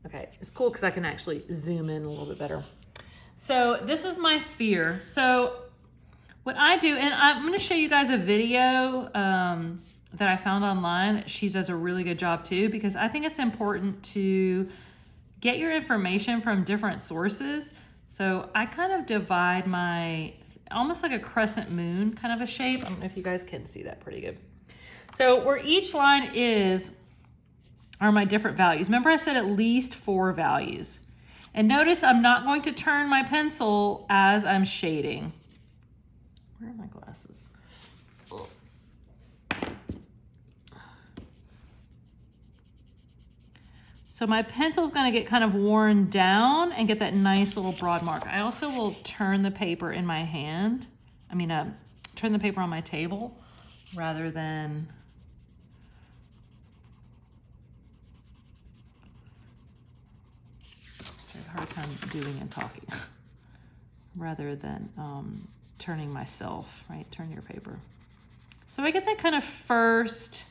Okay, it's cool because I can actually zoom in a little bit better. So this is my sphere. So what I do, and I'm going to show you guys a video that I found online. She does a really good job too, because I think it's important to get your information from different sources. So I kind of divide my, almost like a crescent moon kind of a shape. I don't know if you guys can see that pretty good. So where each line is, are my different values. Remember I said at least 4 values. And notice I'm not going to turn my pencil as I'm shading. Where are my glasses? Oh. So my pencil's gonna get kind of worn down and get that nice little broad mark. I also will turn the paper in my hand. Turn the paper on my table rather than sorry, hard time doing and talking. Rather than turning myself, right? Turn your paper. So I get that kind of first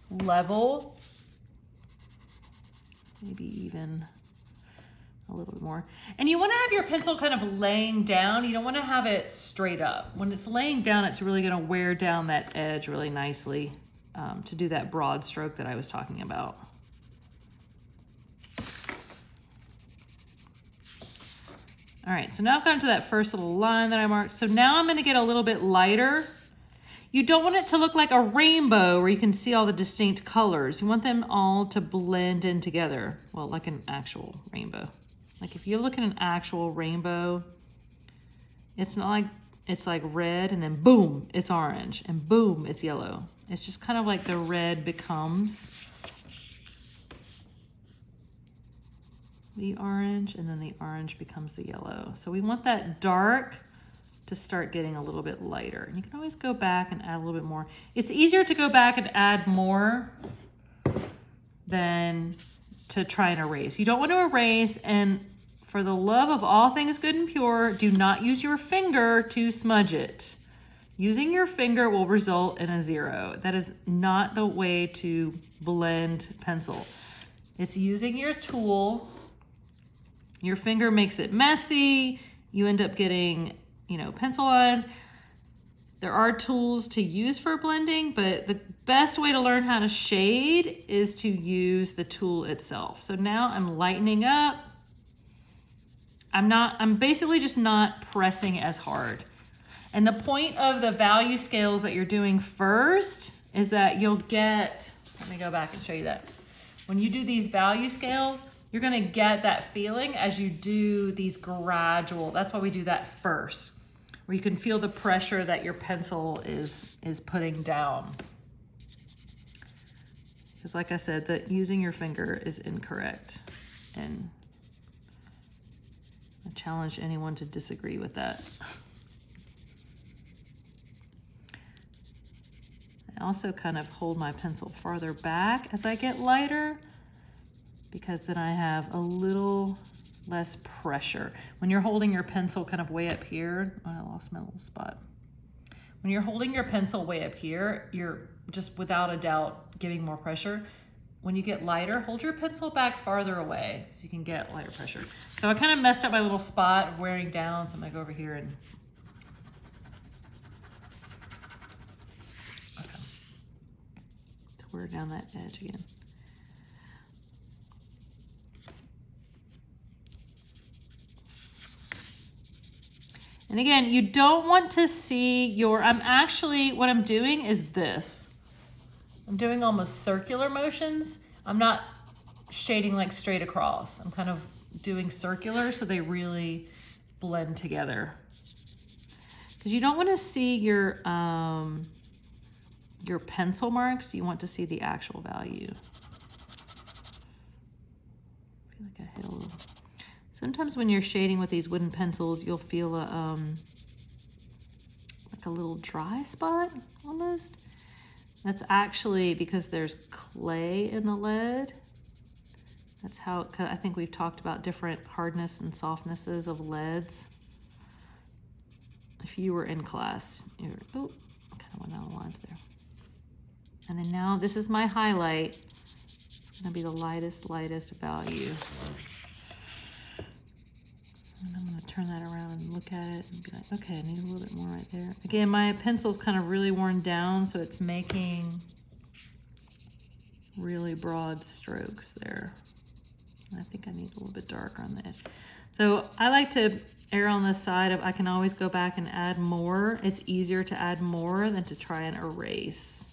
level, maybe even a little bit more. And you want to have your pencil kind of laying down. You don't want to have it straight up. When it's laying down, it's really going to wear down that edge really nicely to do that broad stroke that I was talking about. All right, so now I've gotten to that first little line that I marked. So now I'm going to get a little bit lighter. You don't want it to look like a rainbow where you can see all the distinct colors. You want them all to blend in together. Well, like an actual rainbow. Like if you look at an actual rainbow, it's not like it's like red and then boom, it's orange and boom, it's yellow. It's just kind of like the red becomes the orange and then the orange becomes the yellow. So we want that dark to start getting a little bit lighter. And you can always go back and add a little bit more. It's easier to go back and add more than to try and erase. You don't want to erase, and for the love of all things good and pure, do not use your finger to smudge it. Using your finger will result in a 0. That is not the way to blend pencil. It's using your tool. Your finger makes it messy. You end up getting, pencil lines. There are tools to use for blending, but the best way to learn how to shade is to use the tool itself. So now I'm lightening up. I'm basically just not pressing as hard. And the point of the value scales that you're doing first is that you'll get, let me go back and show you that. When you do these value scales, you're gonna get that feeling as you do these gradual, that's why we do that first, where you can feel the pressure that your pencil is putting down. Because like I said, that using your finger is incorrect. And I challenge anyone to disagree with that. I also kind of hold my pencil farther back as I get lighter, because then I have a little less pressure. When you're holding your pencil kind of way up here, oh, I lost my little spot. When you're holding your pencil way up here, you're just without a doubt giving more pressure. When you get lighter, hold your pencil back farther away so you can get lighter pressure. So I kind of messed up my little spot of wearing down, so I'm gonna go over here and to wear down that edge again. And again, you don't want to see your, what I'm doing is this. I'm doing almost circular motions. I'm not shading like straight across. I'm kind of doing circular so they really blend together. Because you don't want to see your pencil marks. You want to see the actual value. I feel like I hit a little. Sometimes when you're shading with these wooden pencils, you'll feel like a little dry spot almost. That's actually because there's clay in the lead. That's how, I think we've talked about different hardness and softnesses of leads. If you were in class, kind of went out of lines there. And then now this is my highlight. gonna be the lightest value. And I'm gonna turn that around and look at it and be like, okay, I need a little bit more right there. Again, my pencil's kind of really worn down, so it's making really broad strokes there. I think I need a little bit darker on the edge. So I like to err on the side of I can always go back and add more. It's easier to add more than to try and erase.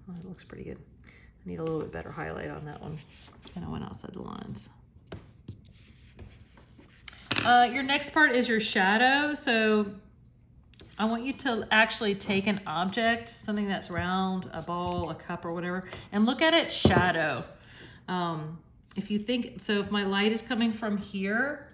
Oh, it looks pretty good. I need a little bit better highlight on that one. And I went outside the lines. Your next part is your shadow. So I want you to actually take an object, something that's round, a ball, a cup, or whatever, and look at its shadow. If you think, so if my light is coming from here,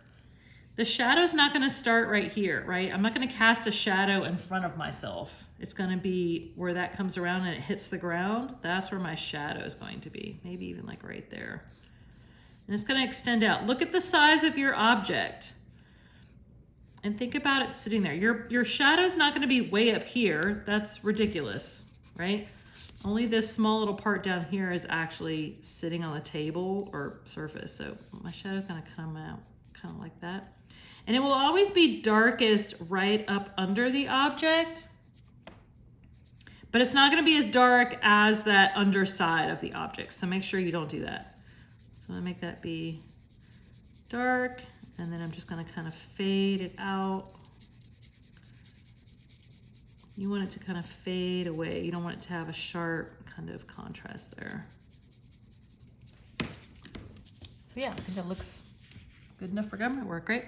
the shadow's not gonna start right here, right? I'm not gonna cast a shadow in front of myself. It's gonna be where that comes around and it hits the ground. That's where my shadow is going to be. Maybe even like right there. And it's gonna extend out. Look at the size of your object. And think about it sitting there. Your shadow's not gonna be way up here. That's ridiculous, right? Only this small little part down here is actually sitting on the table or surface. So my shadow's gonna come out kind of like that. And it will always be darkest right up under the object, but it's not gonna be as dark as that underside of the object. So make sure you don't do that. So I'm gonna make that be dark, and then I'm just gonna kind of fade it out. You want it to kind of fade away. You don't want it to have a sharp kind of contrast there. So yeah, I think that looks good enough for government work, right?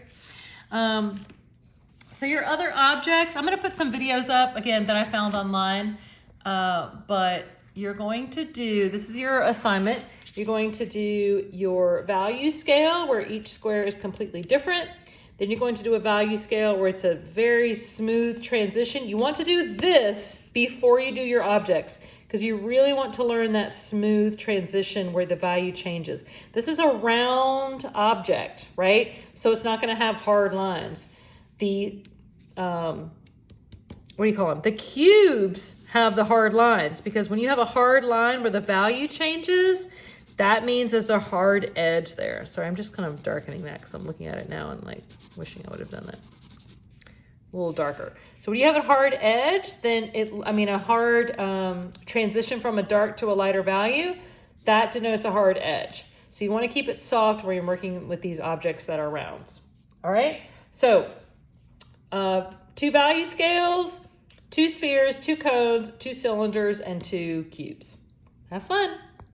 So your other objects, I'm gonna put some videos up again that I found online, but you're going to do, this is your assignment, you're going to do your value scale where each square is completely different. Then you're going to do a value scale where it's a very smooth transition. You want to do this before you do your objects because you really want to learn that smooth transition where the value changes. This is a round object, right? So it's not going to have hard lines. The, what do you call them? The cubes have the hard lines because when you have a hard line where the value changes, that means there's a hard edge there. Sorry, I'm just kind of darkening that because I'm looking at it now and like wishing I would have done that. A little darker. So when you have a hard edge, then a hard transition from a dark to a lighter value, that denotes a hard edge. So you want to keep it soft where you're working with these objects that are rounds. All right. So 2 value scales, 2 spheres, 2 cones, 2 cylinders, and 2 cubes. Have fun.